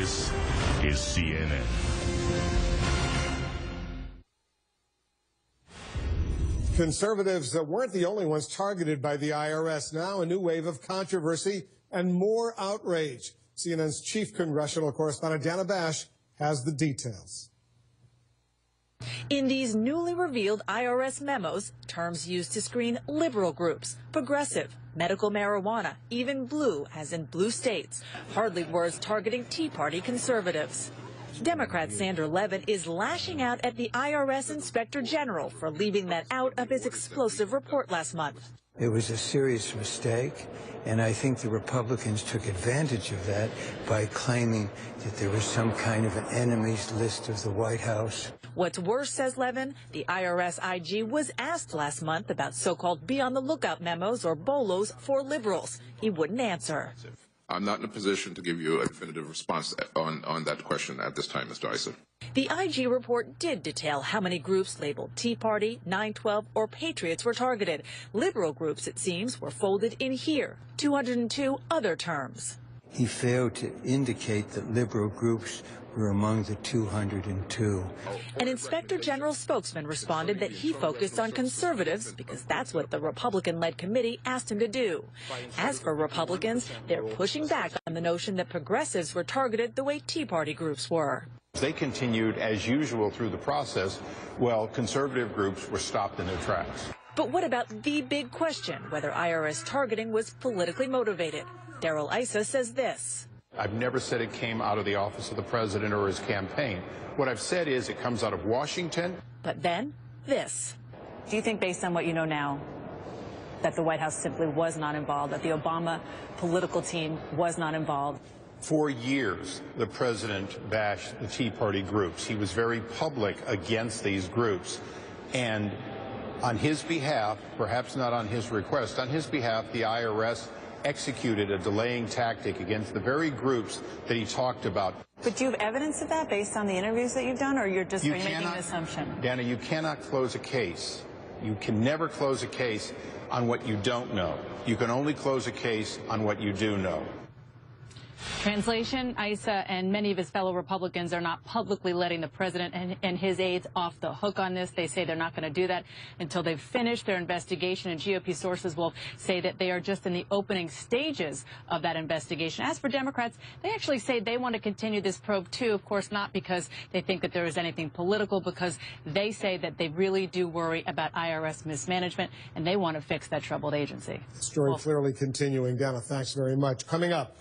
This is CNN. Conservatives weren't the only ones targeted by the IRS. Now a new wave of controversy and more outrage. CNN's chief congressional correspondent Dana Bash has the details. In these newly revealed IRS memos, terms used to screen liberal groups, progressive, medical marijuana, even blue, as in blue states, hardly words targeting Tea Party conservatives. Democrat Sandra Levin is lashing out at the IRS Inspector General for leaving that out of his explosive report last month. It was a serious mistake, and I think the Republicans took advantage of that by claiming that there was some kind of an enemies list of the White House. What's worse, says Levin, the IRS IG was asked last month about so-called be-on-the-lookout memos or BOLOs for liberals. He wouldn't answer. I'm not in a position to give you a definitive response on that question at this time, Mr. Issa. The IG report did detail how many groups labeled Tea Party, 9/12, or Patriots were targeted. Liberal groups, it seems, were folded in here, 202 other terms. He failed to indicate that liberal groups were among the 202. An Inspector General spokesman responded that he focused on conservatives because that's what the Republican-led committee asked him to do. As for Republicans, they're pushing back on the notion that progressives were targeted the way Tea Party groups were. They continued as usual through the process, while conservative groups were stopped in their tracks. But what about the big question, whether IRS targeting was politically motivated? Darrell Issa says this. I've never said it came out of the office of the president or his campaign. What I've said is it comes out of Washington. But then, this. Do you think, based on what you know now, that the White House simply was not involved, that the Obama political team was not involved? For years, the president bashed the Tea Party groups. He was very public against these groups. And on his behalf, perhaps not on his request, on his behalf, the IRS executed a delaying tactic against the very groups that he talked about. But do you have evidence of that based on the interviews that you've done, or you're just making an assumption? Dana, you cannot close a case. You can never close a case on what you don't know. You can only close a case on what you do know. Translation, Issa and many of his fellow Republicans are not publicly letting the president and his aides off the hook on this. They say they're not going to do that until they've finished their investigation, and GOP sources will say that they are just in the opening stages of that investigation. As for Democrats, they actually say they want to continue this probe, too, of course, not because they think that there is anything political, because they say that they really do worry about IRS mismanagement, and they want to fix that troubled agency. The story clearly continuing. Dana, thanks very much. Coming up,